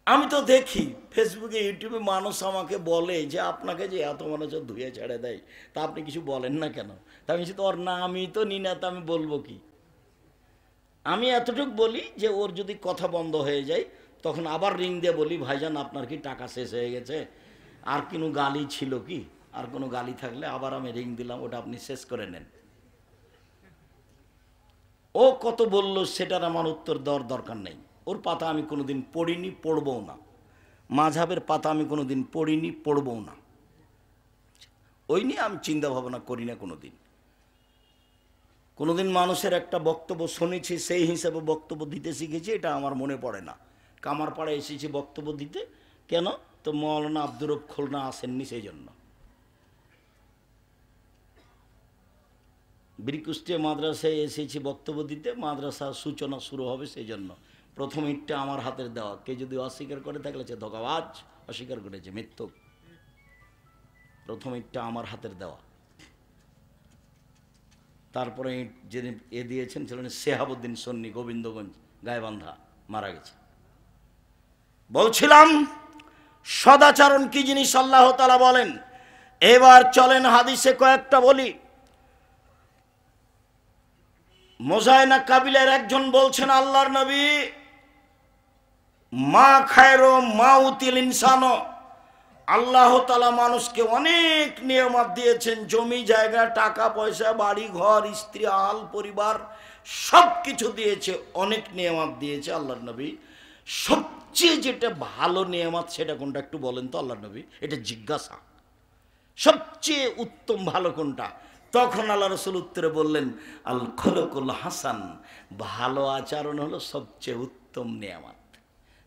আমি তো দেখি ফেসবুকে ইউটিউবে মানুষ আমাকে বলে যে আপনাকে যে এত মানুষ ধুয়ে ছেড়ে দেয় তা আপনি কিছু বলেন না কেন? তা আমি তো ওর নামই তো নি না, তা আমি বলবো কি? আমি এতটুকু বলি যে ওর যদি কথা বন্ধ হয়ে যায় তখন আবার রিং দিয়ে বলি, ভাইজান আপনার কি টাকা শেষ হয়ে গেছে? আর কোনো গালি ছিল কি? আর কোনো গালি থাকলে আবার আমি রিং দিলাম, ওটা আপনি শেষ করে নেন। ও কত বলল সেটার আমার উত্তর দেওয়ার দরকার নেই। ওর পাতা আমি কোনোদিন পড়িনি, পড়বও না। মাঝহাবের পাতা আমি কোনোদিন পড়িনি, পড়বও না। ওই নিয়ে আমি চিন্তা ভাবনা করি না কোনোদিন। কোনোদিন মানুষের একটা বক্তব্য শুনেছি, সেই হিসাবে বক্তব্য দিতে শিখেছি, এটা আমার মনে পড়ে না। কামারপাড়ায় এসেছি বক্তব্য দিতে, কেন? তো মৌলানা আব্দুর রব খুলনা আসেননি সেই জন্য। বীরকুষ্টিয়া মাদ্রাসায় এসেছি বক্তব্য দিতে, মাদ্রাসার সূচনা শুরু হবে সেই জন্য। প্রথম ইটটা আমার হাতের দেওয়া। কে যদি অস্বীকার করে থাকলে সে ধোঁকাবাজ, অস্বীকার করেছে, মিথ্যুক। প্রথম ইটটা আমার হাতের দেওয়া। তারপরে যিনি এ দিয়েছেন ছিলেন শেহাবুদ্দিন সন্নি, গোবিন্দগঞ্জ গায়েবান্ধা, মারা গেছে। বলছিলাম সদাচরণ কি জিনিস আল্লাহ তাআলা বলেন। এবার চলেন হাদিসে কয়েকটা বলি। মোজাইনা কাবিলার একজন বলছেন, আল্লাহর নবী, মা খায়রো মাউতিল ইনসানো, আল্লাহ তাআলা মানুষকে অনেক নিয়ামত দিয়েছেন, জমি জায়গা, টাকা পয়সা, বাড়ি ঘর, স্ত্রী, আল পরিবার, সব কিছু দিয়েছে, অনেক নিয়ামত দিয়েছে। আল্লাহর নবী, সবচেয়ে যেটা ভালো নিয়ামত সেটা কোনটা একটু বলেন তো আল্লাহর নবী? এটা জিজ্ঞাসা, সবচেয়ে উত্তম ভালো কোনটা? তখন আল্লাহ রাসূল উত্তরে বললেন, আল খুলুকুল হাসান, ভালো আচরণ হলো সবচেয়ে উত্তম নিয়ামত।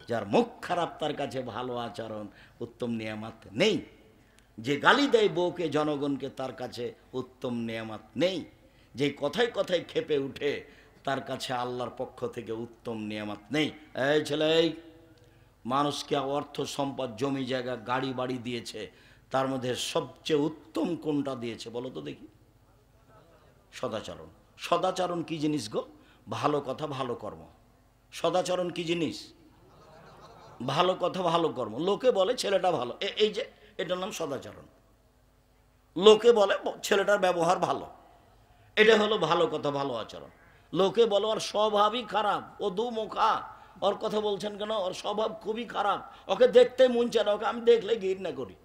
যার মুখ খারাপ তার কাছে ভালো আচরণ উত্তম নিয়ামত নেই। যে গালি দেয় বউকে, জনগণকে, তার কাছে উত্তম নিয়ামত নেই। যে কথায় কথায় খেপে উঠে তার কাছে আল্লাহর পক্ষ থেকে উত্তম নিয়ামত নেই। এই ছেলে, মানুষকে অর্থ সম্পদ, জমি জায়গা, গাড়ি বাড়ি দিয়েছে, তার মধ্যে সবচেয়ে উত্তম কোনটা দিয়েছে বলো তো দেখি? সদাচরণ। সদাচরণ কি জিনিস গো? ভালো কথা ভালো কর্ম। সদাচরণ কি জিনিস? ভালো কথা ভালো কর্ম। লোকে বলে ছেলেটা ভালো, এই যে এটার নাম সদাচরণ। লোকে বলে ছেলেটার ব্যবহার ভালো, এটা হলো ভালো কথা ভালো আচরণ। লোকে বলে ওর স্বভাবই খারাপ, ও দুমুখা, ওর কথা বলছেন কেন, ওর স্বভাব খুবই খারাপ, ওকে দেখতে মন চায় না, ওকে আমি দেখলে ঘৃণা করি,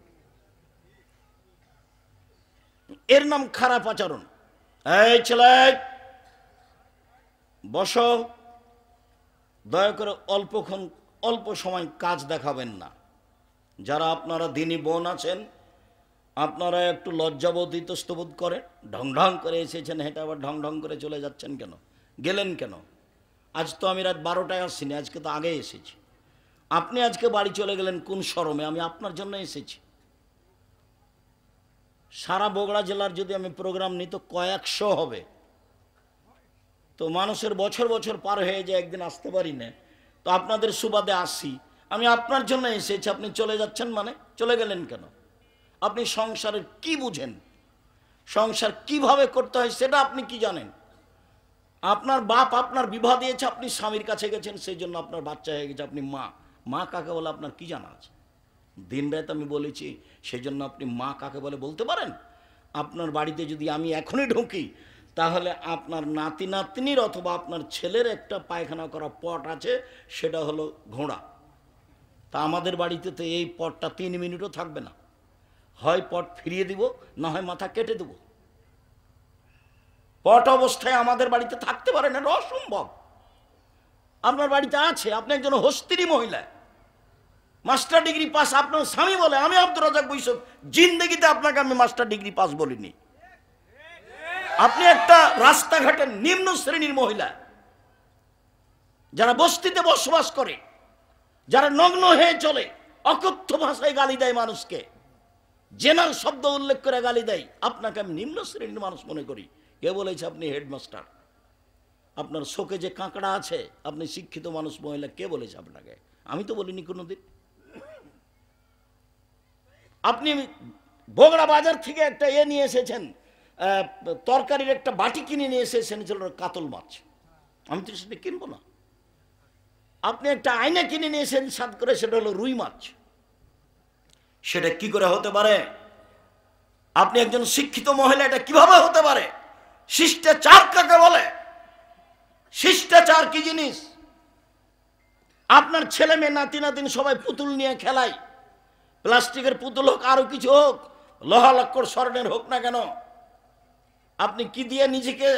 এর নাম খারাপ আচরণ। এই ছেলে বসো, দয়া করে অল্পক্ষণ অল্প সময় কাজ দেখাবেন না। যারা আপনারা দিনী বোন আছেন, আপনারা একটু লজ্জাবোধ ইতস্তবোধ করেন। ঢং ঢং করে এসেছেন, হেঁটে আবার ঢং ঢং করে চলে যাচ্ছেন কেন? গেলেন কেন? আজ তো আমি রাত 12টায় আসিনি, আজকে তো আগে এসেছি। আপনি আজকে বাড়ি চলে গেলেন কোন শরমে? আমি আপনার জন্য এসেছি। সারা বগুড়া জেলার যদি আমি প্রোগ্রাম নিই তো কয়েকশো হবে। তো মানুষের বছর বছর পার হয়ে যায়, একদিন আসতে পারি না, তো আপনাদের সুবাদে আসি। আমি আপনার জন্য এসেছি, আপনি চলে যাচ্ছেন মানে? চলে গেলেন কেন? আপনি সংসারের কি বুঝেন? সংসার কিভাবে করতে হয় সেটা আপনি কি জানেন? আপনার বাপ আপনার বিবাহ দিয়েছে, আপনি স্বামীর কাছে গেছেন, সেই জন্য আপনার বাচ্চা হয়ে গেছে, আপনি মা। মা কাকে বলে আপনার কি জানা আছে? দিন রাত আমি বলেছি, সেই জন্য আপনি মা কাকে বলে বলতে পারেন? আপনার বাড়িতে যদি আমি এখনই ঢুকি, তাহলে আপনার নাতি নাতনির অথবা আপনার ছেলের একটা পায়খানা করা পট আছে, সেটা হলো ঘোড়া। তা আমাদের বাড়িতে তো এই পটটা 3 মিনিটও থাকবে না। হয় পট ফিরিয়ে দিব, না হয় মাথা কেটে দেব। পট অবস্থায় আমাদের বাড়িতে থাকতে পারে না, অসম্ভব। আপনার বাড়িতে আছে, আপনি একজন হস্তিনী মহিলা, মাস্টার ডিগ্রি পাস, আপনার স্বামী বলে, আমি আব্দুর রাজ্জাক বৈশব জিন্দেগিতে আপনাকে আমি মাস্টার ডিগ্রি পাস বলিনি। আপনি একটা রাস্তাঘাটের নিম্ন শ্রেণীর মহিলা, যারা বস্তিতে বসবাস করে, যারা নগ্ন হয়ে চলে, অকথ্য ভাষায় গালি দেয় মানুষকে, জেনার শব্দ উল্লেখ করে গালি দেয়, আপনাকে আমি নিম্ন শ্রেণীর মানুষ মনে করি। কে বলেছে আপনি হেডমাস্টার? আপনার শোকে যে কাঁকড়া আছে, আপনি শিক্ষিত মানুষ মহিলা, কে বলেছে আপনাকে? আমি তো বলিনি কোনোদিন। আপনি বগুড়া বাজার থেকে একটা নিয়ে এসেছেন, তরকারির একটা বাটি কিনে নিয়ে এসেছেন, ছিল কাতল মাছ। আমি তো সেটা কিনবো না। আপনি একটা আয়না কিনে নিয়েছেন সাত করে, সেটা হলো রুই মাছ। সেটা কি করে হতে পারে? আপনি একজন শিক্ষিত মহিলা, এটা কিভাবে হতে পারে? শিষ্টাচার কাকে বলে? শিষ্টাচার কি জিনিস? আপনার ছেলে মেয়ে নাতি নাতিন সবাই পুতুল নিয়ে খেলায়, প্লাস্টিকের পুতুল হোক আরো কিছু হোক, লোহা লক্কর স্বর্ণের হোক না কেন, আপনি কি দিয়ে নিজেকে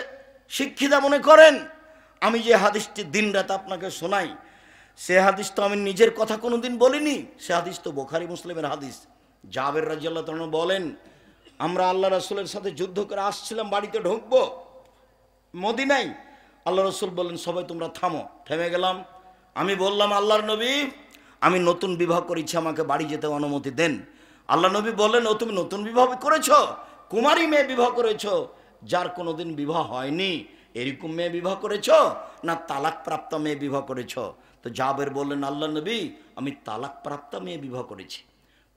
শিক্ষিতা মনে করেন? আমি যে হাদিসটি দিনরাত আপনাকে শোনাই, সে হাদিস তো আমি নিজের কথা কোনোদিন বলিনি, সে হাদিস তো বুখারী মুসলিমের হাদিস। জাবের রাদিয়াল্লাহু তাআলা বলেন, আমরা আল্লাহ রাসূলের সাথে যুদ্ধ করে আসছিলাম, বাড়িতে ঢুকবো মদিনায়, আল্লাহ রাসূল বললেন সবাই তোমরা থামো। থেমে গেলাম। আমি বললাম, আল্লাহর নবী, আমি নতুন বিবাহ করেছি, আমাকে বাড়ি যেতে অনুমতি দেন। আল্লাহ নবী বললেন, ও তুমি নতুন বিবাহ করেছো? কুমারী মেয়ে বিবাহ করেছো, যার কোনোদিন বিবাহ হয়নি, এরকম মেয়ে বিবাহ করেছো, না তালাক প্রাপ্ত মেয়ে বিবাহ করেছো? তো জাবের বললেন, আল্লাহ নবী, আমি তালাক প্রাপ্ত মেয়ে বিবাহ করেছি।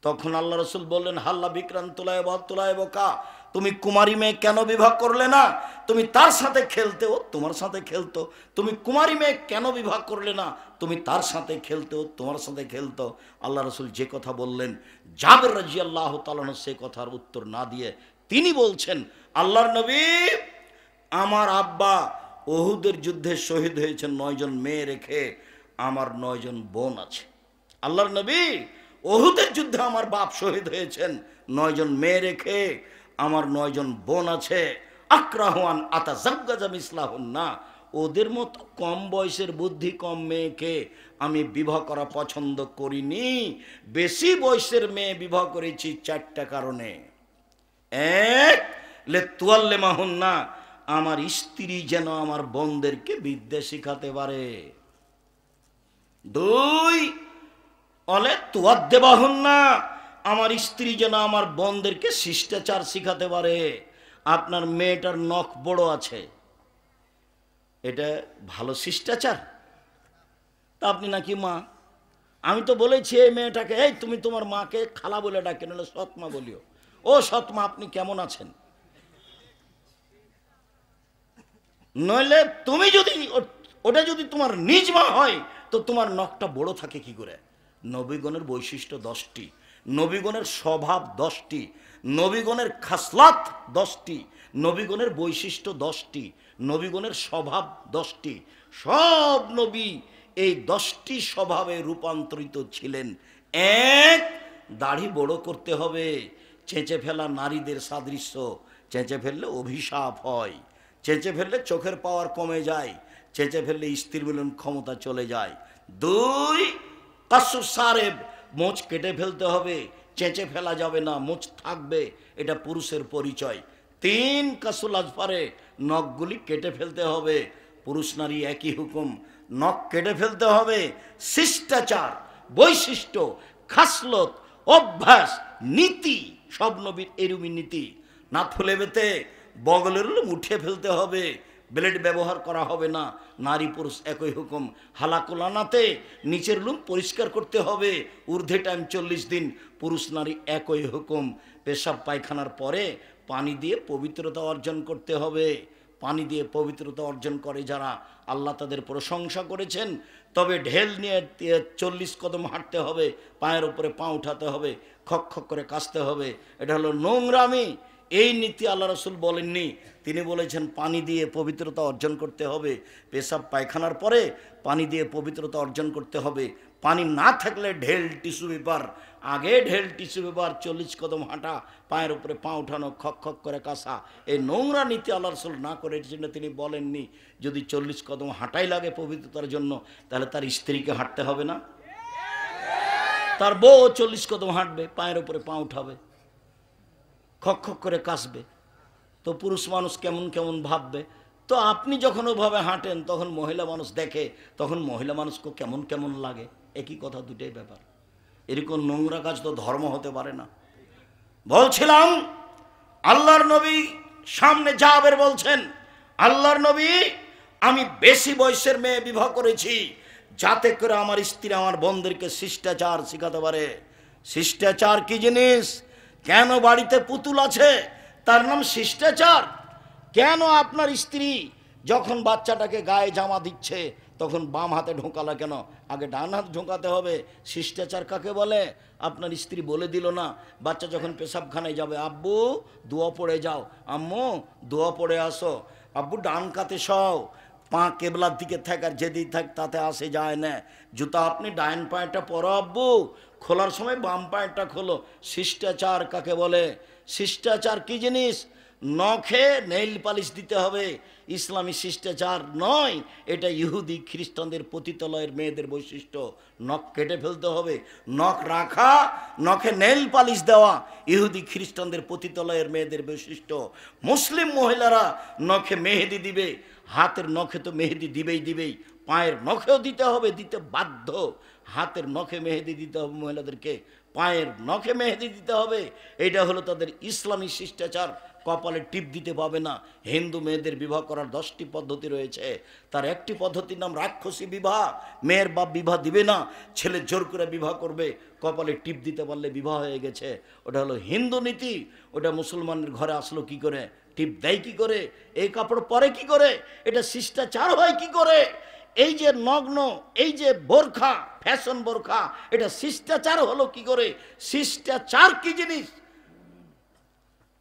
তখন আল্লাহ রসুল বললেন, হাল্লা বিক্রান্তলায় বত্তলায় বোকা, তুমি কুমারী মেয়ে কেন বিবাহ করলে না? তুমি তার সাথে খেলতে, ও তোমার সাথে খেলতো। তুমি কুমারী মেয়ে কেন বিবাহ করলে না? তুমি তার সাথে খেলতে, ও তোমার সাথে খেলতো। আল্লাহ রসুল যে কথা বললেন, জাবের রাদিয়াল্লাহু তাআলা সে কথার উত্তর না দিয়ে তিনি বলছেন, আল্লাহর নবী, আমার আব্বা উহুদের যুদ্ধে শহীদ হয়েছেন 9 জন মেয়ে রেখে, আমার 9 জন বোন আছে। আল্লাহর নবী, উহুদের যুদ্ধে আমার বাপ শহীদ হয়েছেন 9 জন মেয়ে রেখে, আমার 9 জন বোন আছে। আক্রাহুয়ান আতাজাজ্জাজা মিসলাহুন্না, ওদের মতো কম বয়সের বুদ্ধি কম মেয়েকে আমি বিবাহ করা পছন্দ করিনি। বেশি বয়সের মেয়ে বিবাহ করেছি 4টা কারণে। এক, লে তুয়াল্লে মাহুন্না, আমার স্ত্রী যেন আমার বোনদেরকে বিদ্যা শিখাতে পারে। 2, অলে তুয়াদ্দে বাহুন্না, আমার স্ত্রী যেন আমার বোনদেরকে শিষ্টাচার শিখাতে পারে। আপনার মেয়েটার নখ বড় আছে, এটা ভালো শিষ্টাচার? তা আপনি নাকি মা, আমি তো বলেছি এই মেয়েটাকে, এই তুমি তোমার মাকে খালা বলে ডাকে, নাহলে সৎমা বলিও। ও সৎমা, আপনি কেমন আছেন? নইলে তুমি যদি ওটা যদি তোমার নিজ মা হয়, তো তোমার নখটা বড় থাকে কি করে? নবীগণের বৈশিষ্ট্য 10টি, নবীগণের স্বভাব 10টি, নবীগণের খাসলাত 10টি, নবীগণের বৈশিষ্ট্য 10টি, নবীগণের স্বভাব 10টি। সব নবী এই 10টি স্বভাবে রূপান্তরিত ছিলেন। 1, দাড়ি বড় করতে হবে। চেঁচে ফেলা নারীদের সাদৃশ্য, চেঁচে ফেললে অভিশাপ হয়, চেঁচে ফেললে চোখের পাওয়ার কমে যায়, চেঁচে ফেললে স্ত্রী মিলন ক্ষমতা চলে যায়। 2, কাসু সারেব, মোচ কেটে ফেলতে হবে, চেঁচে ফেলা যাবে না, মোচ থাকবে, এটা পুরুষের পরিচয়। 3, কাসুল আজফারে, নখগুলি কেটে ফেলতে হবে। পুরুষ নারী একই হুকুম, নখ কেটে ফেলতে হবে। শিষ্টাচার, বৈশিষ্ট্য, খাসলত, অভ্যাস, নীতি, সব নবীর এরুমি নীতি। না ফুলে বেতে বগলের লুম উঠে ফেলতে হবে, ব্লেড ব্যবহার করা হবে না। নারী পুরুষ একই হুকুম। হালাকুলানাতে নিচের লুম পরিষ্কার করতে হবে, ঊর্ধ্বে টাইম 40 দিন। পুরুষ নারী একই হুকুম। পেশাব পায়খানার পরে পানি দিয়ে পবিত্রতা অর্জন করতে হবে। পানি দিয়ে পবিত্রতা অর্জন করে যারা, আল্লাহ তাদের প্রশংসা করেছেন। তবে ঢেল নিয়ে 40 কদম হাঁটতে হবে, পায়ের উপরে পা উঠাতে হবে, খক খক করে কাশতে হবে, এটা হলো নোংরামি। এই নীতি আল্লাহ রসুল বলেননি, তিনি বলেছেন পানি দিয়ে পবিত্রতা অর্জন করতে হবে। পেশাব পায়খানার পরে পানি দিয়ে পবিত্রতা অর্জন করতে হবে। পানি না থাকলে ঢেল টিস্যু পেপার, আগে ঢেল টিস্যু পেপার, 40 কদম হাঁটা, পায়ের উপরে পা উঠানো, খক খক করে কাশা, এই নোংরা নীতি আল্লাহ রসুল না করে জন্য তিনি বলেননি। যদি 40 কদম হাঁটাই লাগে পবিত্রতার জন্য, তাহলে তার স্ত্রীকে হাঁটতে হবে না? তার বউ 40 কদম হাঁটবে, পায়ের উপরে পা উঠাবে, খক খক করে কাশবে, তো পুরুষ মানুষ কেমন কেমন ভাববে। তো আপনি যখন ওভাবে হাঁটেন, তখন মহিলা মানুষ দেখে, তখন মহিলা মানুষকে কেমন কেমন লাগে। একই কথা, দুটাই ব্যাপার। এরকম নোংরা কাজ তো ধর্ম হতে পারে না। বলছিলাম, আল্লাহর নবী সামনে জাবের বলছেন, আল্লাহর নবী, আমি বেশি বয়সের মেয়ে বিবাহ করেছি, যাতে করে আমার স্ত্রী আমার বোনদেরকে শিষ্টাচার শিখাতে পারে। শিষ্টাচার কি জিনিস? কেন বাড়িতে পুতুল আছে, তার নাম শিষ্টাচার? কেন আপনার স্ত্রী যখন বাচ্চাটাকে গায়ে জামা দিচ্ছে তখন বাম হাতে ঢোকালা কেন? আগে ডান হাত ঢোকাতে হবে। শিষ্টাচার কাকে বলে? আপনার স্ত্রী বলে দিল না, বাচ্চা যখন পেশাবখানায় যাবে, আব্বু দোয়া পড়ে যাও, আম্মু দোয়া পড়ে আসো, আব্বু ডান কাতে সও, পা কেবলার দিকে থাক আর যেদিকে থাক তাতে আসে যায় না, জুতা আপনি ডাইন পায়েটা পরো আব্বু, খোলার সময় বাম পায়েটা খোলো। শিষ্টাচার কাকে বলে? শিষ্টাচার কি জিনিস? নখে নেইল পালিশ দিতে হবে, ইসলামী শিষ্টাচার নয়, এটা ইহুদি খ্রিস্টানদের পতিতালয়ের মেয়েদের বৈশিষ্ট্য। নখ কেটে ফেলতে হবে, নখ রাখা, নখে নেইল পালিশ দেওয়া ইহুদি খ্রিস্টানদের পতিতালয়ের মেয়েদের বৈশিষ্ট্য। মুসলিম মহিলারা নখে মেহেদি দিবে, হাতের নখে তো মেহেদি দিবেই, পায়ের নখেও দিতে হবে, দিতে বাধ্য। হাতের নখে মেহেদি দিতে হবে মহিলাদেরকে, পায়ের নখে মেহেদি দিতে হবে, এটা হলো তাদের ইসলামী শিষ্টাচার। কপালে টিপ দিতে পাবে না। হিন্দু মেয়েদের বিবাহ করার 10টি পদ্ধতি রয়েছে, তার একটি পদ্ধতির নাম রাক্ষসী বিবাহ। মেয়ের বাপ বিবাহ দিবে না, ছেলে জোর করে বিবাহ করবে, কপালে টিপ দিতে পারলে বিবাহ হয়ে গেছে। ওটা হলো হিন্দু নীতি। ওটা মুসলমানের ঘরে আসলো কি করে? টিপ দেয় কি করে? এই কাপড় পরে কি করে? এটা শিষ্টাচার হয় কি করে? এই যে নগ্ন, এই যে বোরখা, ফ্যাশন বোরখা, এটা শিষ্টাচার হলো কি করে? শিষ্টাচার কি জিনিস?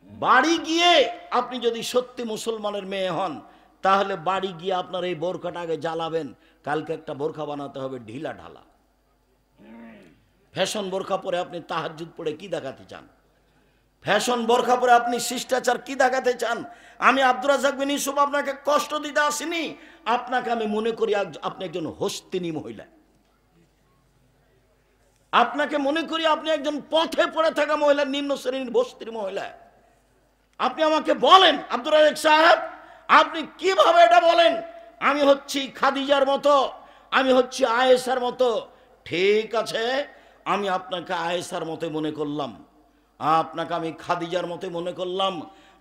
বাড়ি গিয়ে আপনি যদি সত্যি মুসলমানের মেয়ে হন, তাহলে বাড়ি গিয়ে আপনার এই বোরখাটা আগে জ্বালাবেন। কালকে একটা বোরখা বানাতে হবে ঢিলা ঢালা। ফ্যাশন বোরখা পরে আপনি তাহাজ্জুদ পড়ে কি দেখাতে চান? ফ্যাশন বোরখা পরে আপনি শিষ্টাচার কি দেখাতে চান? আমি আব্দুর রাজ্জাক বিন ইউসুফ আপনাকে কষ্ট দিতে আসিনি। আপনাকে আমি মনে করি আপনি একজন হস্তিনী মহিলা। আপনাকে মনে করি আপনি একজন পথে পড়ে থাকা মহিলা, নিম্ন শ্রেণীর বস্তির মহিলা। আপনি আমাকে বলেন, আব্দুর রাজ্জাক সাহেব, আপনি কিভাবে এটা বলেন? আমি হচ্ছি খাদিজার মতো, আমি হচ্ছি আয়েশার মতো। ঠিক আছে, আমি আপনাকে আয়েশার মতো মনে করলাম, আপনাকে আমি খাদিজার মতো মনে করলাম।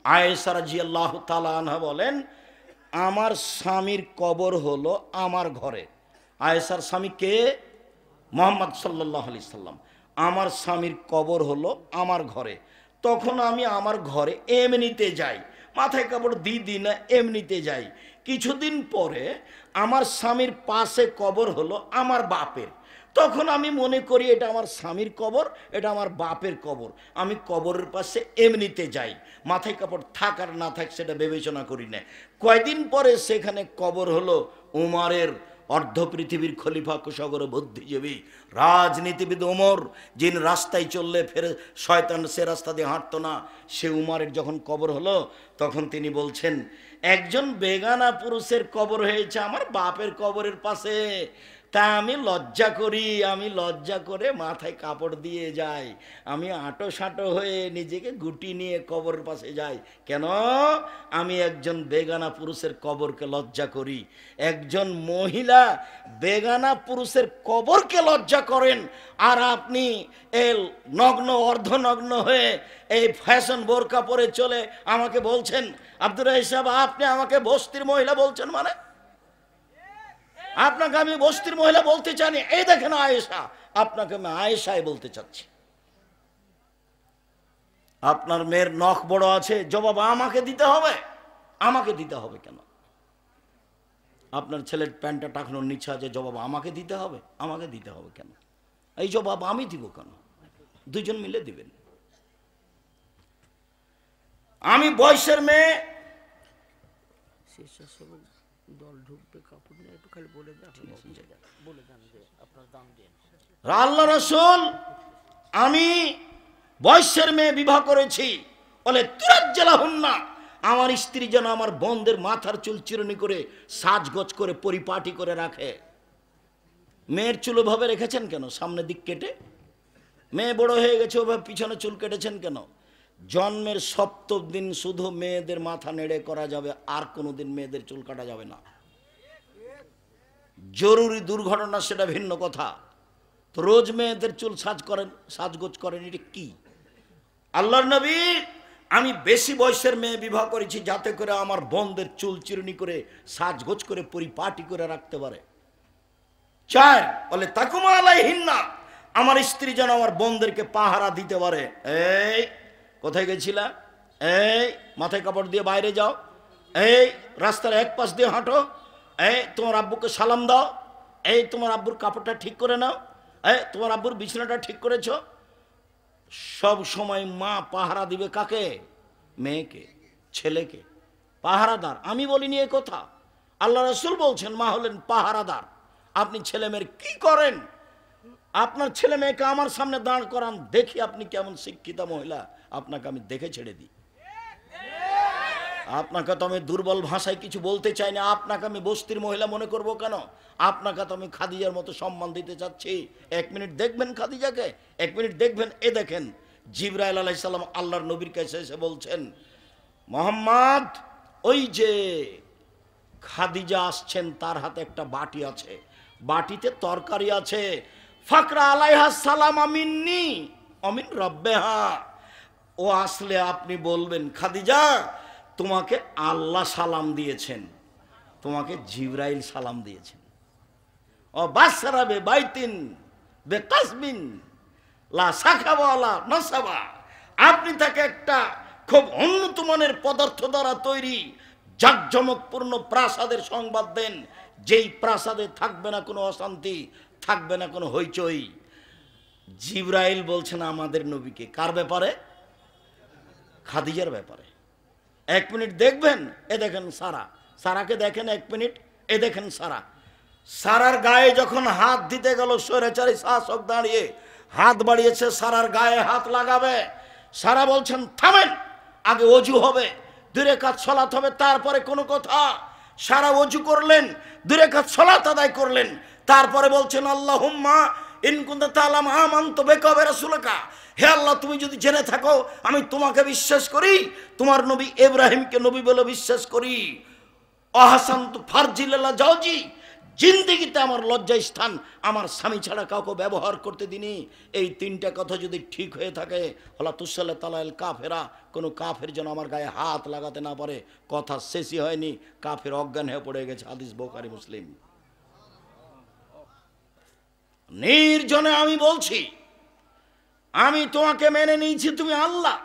আয়েশা রাদিয়াল্লাহু তাআলা আনহা বলেন, আমার স্বামীর কবর হলো আমার ঘরে। আয়েশার স্বামী কে? মুহাম্মদ সাল্লাল্লাহু আলাইহি সাল্লাম। আমার স্বামীর কবর হলো আমার ঘরে। তখন আমি আমার ঘরে এমনিতে যাই, মাথায় কাপড় দিই না, এমনিতে যাই। কিছুদিন পরে আমার স্বামীর পাশে কবর হলো আমার বাপের। তখন আমি মনে করি এটা আমার স্বামীর কবর, এটা আমার বাপের কবর। আমি কবরের পাশে এমনিতে যাই, মাথায় কাপড় থাক আর না থাক সেটা বিবেচনা করি না। কয়দিন পরে সেখানে কবর হলো উমরের, অর্ধ পৃথিবীর খলিফা, কুশাগর বুদ্ধিজীবী রাজনীতিবিদ ওমর, যিনি রাস্তায় চললে ফের শয়তান সে রাস্তা দিয়ে হাঁটতো না, সে উমরের যখন কবর হলো, তখন তিনি বলছেন, একজন বেগানা পুরুষের কবর হয়েছে আমার বাপের কবরের পাশে, তা আমি লজ্জা করি, আমি লজ্জা করে মাথায় কাপড় দিয়ে যাই, আমি আঁটো সাঁটো হয়ে নিজেকে গুটি নিয়ে কবরের পাশে যাই। কেন? আমি একজন বেগানা পুরুষের কবরকে লজ্জা করি। একজন মহিলা বেগানা পুরুষের কবরকে লজ্জা করেন, আর আপনি এই নগ্ন অর্ধনগ্ন হয়ে এই ফ্যাশন বোরকা পরে চলে আমাকে বলছেন, আব্দুর রাজ্জাক সাহেব আপনি আমাকে বস্তির মহিলা বলছেন? মানে আপনাকে আমি বস্তির মহিলা বলতে চাইনি। এই দেখেন আয়েশা, আপনাকে আমি আয়েশাই বলতে চাচ্ছি। আপনার মেয়ের নখ বড় আছে, জবাব আমাকে দিতে হবে। আমাকে দিতে হবে কেন? আপনার ছেলের প্যান্টটা টাকানোর নিচে আছে, জবাব আমাকে দিতে হবে। আমাকে দিতে হবে কেন? এই জবাব আমি দিব কেন? দুজন মিলে দিবেন। আমি বয়সের মেয়ে, দল ঢুকবে, কাপড় নিয়ে একটু খালি বলে দেন যে আপনার দাম দিন। আল্লাহ রাসূল, আমি বয়সের মেয়ে বিবাহ করেছি, বলে তুরাজ্জালাহুন্না, আমার স্ত্রী যেন আমার বোনদের মাথার চুল চিরুনি করে সাজগোজ করে পরিপাটি করে রাখে। মেয়ের চুল ওভাবে রেখেছেন কেন? সামনের দিক কেটে। মেয়ে বড় হয়ে গেছে, ওভাবে পিছনে চুল কেটেছেন কেন? জন্মের সপ্তম দিন শুধু মেয়েদের মাথা নেড়ে করা যাবে, আর কোনোদিন মেয়েদের চুল কাটা যাবে না। জরুরি দুর্ঘটনা সেটা ভিন্ন কথা। তো রোজ মেয়েদের চুল সাজগোজ করেন, এটা কি? আল্লাহর নবী, আমি বেশি বয়সের মেয়ে বিবাহ করেছি যাতে করে আমার বোনদের চুল চিরুনি করে সাজগোজ করে পরিপাটি করে রাখতে পারে। চার, বলে তাকুমা আলাইহিন্না, আমার স্ত্রী যেন আমার বোনদেরকে পাহারা দিতে পারে। এই কোথায় গেছিলা? এই মাথায় কাপড় দিয়ে বাইরে যাও, এই রাস্তার এক পাশ দিয়ে হাঁটো, এই তোমার আব্বুকে সালাম দাও, এই তোমার আব্বুর কাপড়টা ঠিক করে নাও, এই তোমার আব্বুর বিছানাটা ঠিক করেছ। সব সময় মা পাহারা দিবে কাকে? মেয়েকে, ছেলেকে। পাহারাদার। আমি বলিনি এ কথা, আল্লাহ রাসূল বলছেন মা হলেন পাহারাদার। আপনি ছেলে মেয়ের কি করেন? আপনার ছেলে মেয়েকে আমার সামনে দাঁড় করান, দেখি আপনি কেমন শিক্ষিতা মহিলা, আপনাকে আমি দেখে ছেড়ে দিই। আপনাকে তো আমি দুর্বল ভাষায় কিছু বলতে চাই না, আপনাকে আমি বস্তির মহিলা মনে করব কেন? আপনাকে তো আমি খাদিজার মতো সম্মান দিতে চাচ্ছি। 1 মিনিট দেখবেন খাদিজাকে, 1 মিনিট দেখবেন। এ দেখেন জিবরাইল আলাইহিস সালাম আল্লাহর নবীর কাছে এসে বলছেন, মোহাম্মদ, ওই যে খাদিজা আসছেন, তার হাতে একটা বাটি আছে, বাটিতে তরকারি আছে। ফাকরা আলাইহা সালাম মিন্নি অমিন রব্বেহা। ও আসলে আপনি বলবেন, খাদিজা তোমাকে আল্লাহ সালাম দিয়েছেন, তোমাকে জিবরাইল সালাম দিয়েছেন। ও বাসরা বে বাইতিন বে কাসবিন লা সাখাবা লা নাসাবা। আপনি তাকে একটা খুব উন্নত মানের পদার্থ দ্বারা তৈরি জাঁকজমকপূর্ণ প্রাসাদের সংবাদ দেন, যেই প্রাসাদে থাকবে না কোনো অশান্তি, থাকবে না কোনো হইচই। জিবরাইল বলছেন আমাদের নবীকে। কার ব্যাপারে? খাদিজার ব্যাপারে। 1 মিনিট দেখবেন। এ দেখেন সারা, সারাকে দেখেন 1 মিনিট। এ দেখেন সারা, সারার গায়ে যখন হাত দিতে গেল, স্বৈরাচারী শাসক দাঁড়িয়ে হাত বাড়িয়েছে, সারার গায়ে হাত লাগাবে। সারা বলছেন থামেন, আগে অজু হবে, 2 রাকাত সালাত হবে, তারপরে কোনো কথা। সারা অজু করলেন, 2 রাকাত সালাত আদায় করলেন, তারপরে বলছেন আল্লাহুম্মা ইন কুনতা তাআলাম আমানতু বিকা ওয়া রাসূলিকা। হে আল্লাহ, তুমি যদি জেনে থাকো আমি তোমাকে বিশ্বাস করি, তোমার নবী ইব্রাহিমকে নবী বলে বিশ্বাস করি। অহাসান্তু ফারজিল্লাহ জাওজি, জিন্দেগিতে আমার লজ্জার স্থান আমার স্বামী ছাড়া কাউকে ব্যবহার করতে দিনি। এই 3টা কথা যদি ঠিক হয়ে থাকে, হলা তুসাল্লাহ তালাল কাফেরা, কোনো কাফের যেন আমার গায়ে হাত লাগাতে না পারে। কথা শেষই হয়নি, কাফের অজ্ঞান হয়ে পড়ে গেছে। হাদিস বুখারী মুসলিম। নির্জনে আমি বলছি, আমি তোমাকে মেনে নিয়েছি, তুমি আল্লাহ।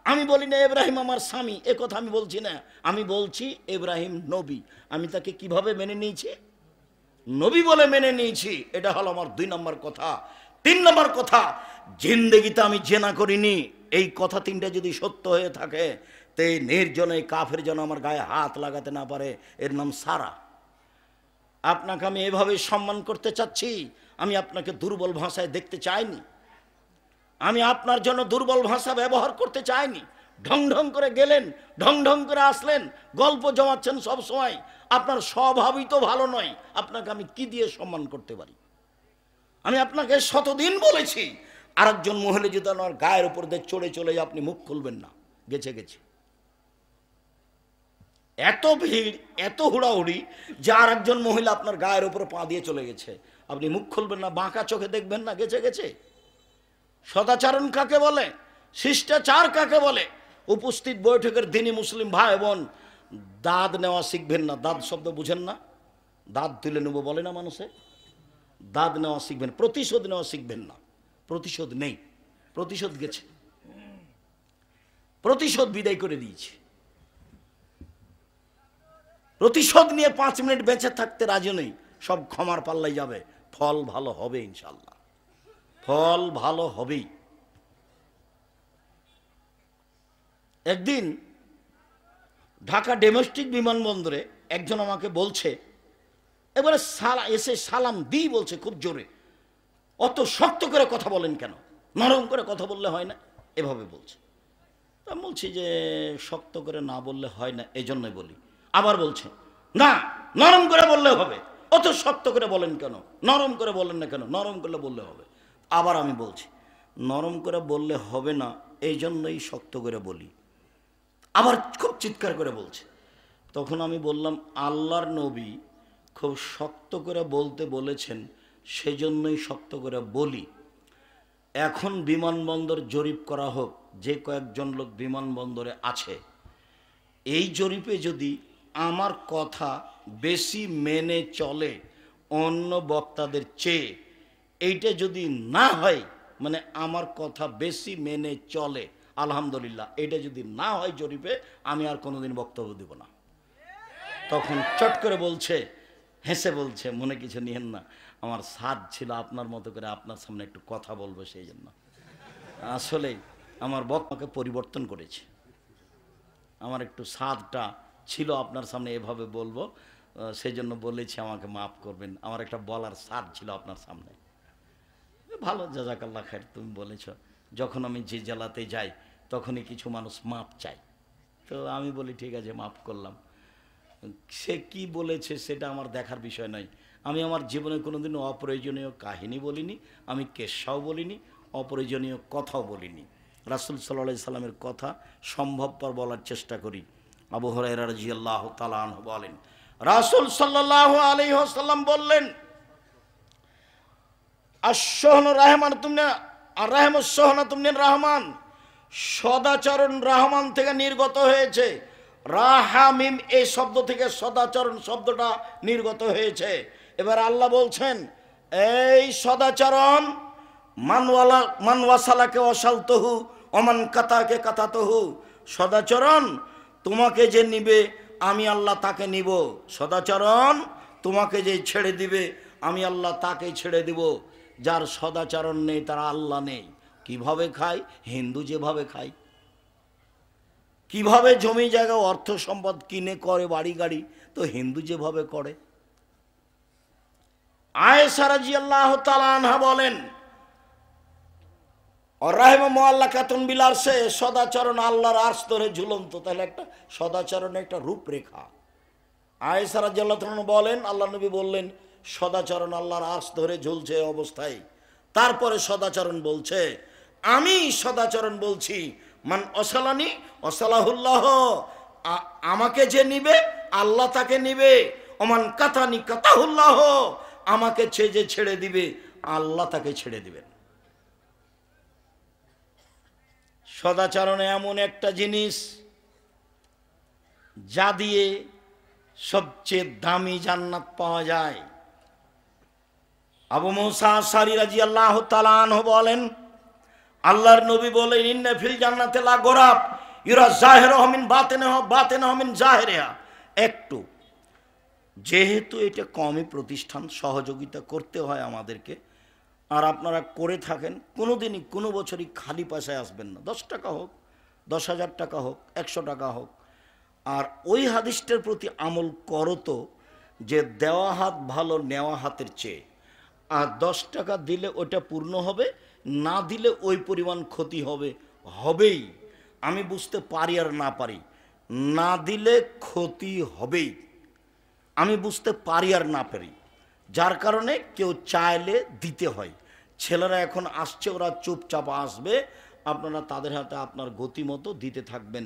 আমি বলি না ইব্রাহিম আমার স্বামী, এ কথা আমি বলছি না। আমি বলছি ইব্রাহিম নবী। আমি তাকে কিভাবে মেনে নিয়েছি? নবী বলে মেনে নিয়েছি। এটা হলো আমার 2 নম্বর কথা। 3 নম্বর কথা, জিন্দেগিতে আমি জেনা করিনি। এই কথা 3টা যদি সত্য হয়ে থাকে, তো এই নির্জনে কাফের যেন আমার গায়ে হাত লাগাতে না পারে। এর নাম সারা। আপনাকে আমি এভাবে সম্মান করতে চাচ্ছি। আমি আপনাকে দুর্বল ভাষায় দেখতে চাইনি। আমি আপনার জন্য দুর্বল ভাষা ব্যবহার করতে চাইনি। ঢং ঢং করে গেলেন, ঢং ঢং করে আসলেন, গল্প জমাচ্ছেন সব সময়। আপনার স্বভাবই তো ভালো নয়। আপনাকে আমি কি দিয়ে সম্মান করতে পারি? আমি আপনাকে শতদিন বলেছি, আরেকজন মহিলা যদি আমার গায়ের উপর দিয়ে চড়ে চলে যায়, আপনি মুখ খুলবেন না। গেছে গেছে, এত ভিড়, এত হুড়াহুড়ি যে আরেকজন মহিলা আপনার গায়ের উপর পা দিয়ে চলে গেছে, আপনি মুখ খুলবেন না, বাঁকা চোখে দেখবেন না। গেছে গেছে। সদাচরণ কাকে বলে? শিষ্টাচার কাকে বলে? উপস্থিত বৈঠকের দিনই মুসলিম ভাই বোন, দাঁত নেওয়া শিখবেন না। দাঁত শব্দ বুঝেন না? দাঁত তুলে নেবো বলে না মানুষে? দাঁত নেওয়া শিখবেন, প্রতিশোধ নেওয়া শিখবেন না। প্রতিশোধ নেই, প্রতিশোধ গেছে, প্রতিশোধ বিদায় করে দিয়েছে। প্রতিশোধ নিয়ে 5 মিনিট বেঁচে থাকতে রাজি নেই। সব ক্ষমার পাল্লাই যাবে। ফল ভালো হবে ইনশাল্লাহ, ফল ভালো হবেই। একদিন ঢাকা ডোমেস্টিক বিমানবন্দরে একজন আমাকে বলছে, এবারে এসে সালাম দিই বলছে খুব জোরে। অত শক্ত করে কথা বলেন কেন? নরম করে কথা বললে হয় না? এভাবে বলছে। তা বলছি যে শক্ত করে না বললে হয় না, এই জন্যই বলি। আবার বলছে না, নরম করে বললে হবে। অত শক্ত করে বলেন কেন? নরম করে বলেন না কেন? নরম করলে বললে হবে। আবার আমি বলছি নরম করে বললে হবে না, এই জন্যই শক্ত করে বলি। আবার খুব চিৎকার করে বলছে। তখন আমি বললাম, আল্লাহর নবী খুব শক্ত করে বলতে বলেছেন, সেজন্যই শক্ত করে বলি। এখন বিমানবন্দর জরিপ করা হোক, যে কয়েকজন লোক বিমানবন্দরে আছে, এই জরিপে যদি আমার কথা বেশি মেনে চলে অন্য বক্তাদের চেয়ে, এইটা যদি না হয়, মানে আমার কথা বেশি মেনে চলে, আলহামদুলিল্লাহ। এটা যদি না হয় জরিপে, আমি আর কোনোদিন বক্তব্য দেব না। তখন চট করে বলছে, হেসে বলছে, মনে কিছু নিয়েন না, আমার সাধ ছিল আপনার মতো করে আপনার সামনে একটু কথা বলবো, সেই জন্য। আসলে আমার বক্তাকে পরিবর্তন করেছে, আমার একটু সাধটা ছিল আপনার সামনে এভাবে বলবো, সেই জন্য বলেছি আমাকে মাফ করবেন, আমার একটা বলার সাধ ছিল আপনার সামনে। ভালো, জাজাকাল্লাহ খায়ের, তুমি বলেছ। যখন আমি যে জেলাতে যাই তখনই কিছু মানুষ মাপ চায়, তো আমি বলি ঠিক আছে মাফ করলাম। সে কি বলেছে সেটা আমার দেখার বিষয় নয়। আমি আমার জীবনে কোনোদিনও অপ্রয়োজনীয় কাহিনী বলিনি, আমি কেসাও বলিনি, অপ্রয়োজনীয় কথাও বলিনি। রাসূল সাল্লাল্লাহু আলাইহি সাল্লামের কথা সম্ভবপর বলার চেষ্টা করি। আবু হুরায়রা রাদিয়াল্লাহু তাআলা আনহু বলেন, রাসূল সাল্লাল্লাহু আলাইহি ওয়াসাল্লাম বললেন, আশ-শাহনু রাহমান তুমনে আর রাহমাস শাহনা তুমনে রহমান, সদাচরণ রহমান থেকে নির্গত হয়েছে। রাহামিম এই শব্দ থেকে সদাচরণ শব্দটা নির্গত হয়েছে। এবার আল্লাহ বলছেন, এই সদাচরণ মানওয়াসালাকে অসালতহু অমান কাতাকে কাতাতহু, সদাচরণ তোমাকে যে নিবে আমি আল্লাহ তাকে নিব, সদাচরণ তোমাকে যে ছেড়ে দিবে আমি আল্লাহ তাকে ছেড়ে দিব। যার সদাচরণ নেই তার আল্লাহ নেই। কিভাবে খায়? হিন্দু যেভাবে খায়। কিভাবে জমি জায়গা অর্থ সম্পদ কিনে করে বাড়ি গাড়ি, তো হিন্দু যেভাবে করে। আয়েশা রাদিয়াল্লাহু তাআলা আনহা বলেন, রাহিমাহুল্লাহ বিলার সে সদাচরণ আল্লাহর আরশ ধরে ঝুলন্ত। তাহলে একটা সদাচরণের একটা রূপরেখা। আয়েশা রাদিয়াল্লাহু তাআলা বলেন, আল্লাহ নবী বললেন সদাচরণ আল্লাহর আরশ ধরে ঝুলছে অবস্থায়। তারপরে সদাচরণ বলছে, আমি সদাচরণ বলছি, মান অসালানি অসালাহুল্লাহ, আমাকে যে নিবে আল্লাহ তাকে নিবে। ওমান কাতানি কাতাহুল্লাহ, আমাকে যে ছেড়ে দিবে আল্লাহ তাকে ছেড়ে দিবেন। সদাচরণে এমন একটা জিনিস যা দিয়ে সবচেয়ে দামি জান্নাত পাওয়া যায়। আবু মুসা আশআরী রাদিয়াল্লাহু তাআলা আনহু বলেন, আল্লাহর নবী বলেন, ইন্না ফিল জান্নাতি লা গোরাব ইউরা জাহিরুহু মিন বাতিনুহু মিন জাহিরিহা। একটু যেহেতু এটা কমই প্রতিষ্ঠান, সহযোগিতা করতে হয় আমাদেরকে, আর আপনারা করে থাকেন, কোনো দিনই কোনো বছরই খালি পয়সায় আসবেন না। 10 টাকা হোক, 10,000 টাকা হোক, 100 টাকা হোক। আর ওই হাদিসটার প্রতি আমল করো তো, যে দেওয়া হাত ভালো নেওয়া হাতের চেয়ে। আর 10 টাকা দিলে ওটা পূর্ণ হবে, না দিলে ওই পরিমাণ ক্ষতি হবে, হবেই। আমি বুঝতে পারি আর না পারি, না দিলে ক্ষতি হবেই, আমি বুঝতে পারি আর না পারি। যার কারণে কেউ চাইলে দিতে হয়। ছেলেরা এখন আসছে, ওরা চুপচাপ আসবে, আপনারা তাদের হাতে আপনার গতি মতো দিতে থাকবেন।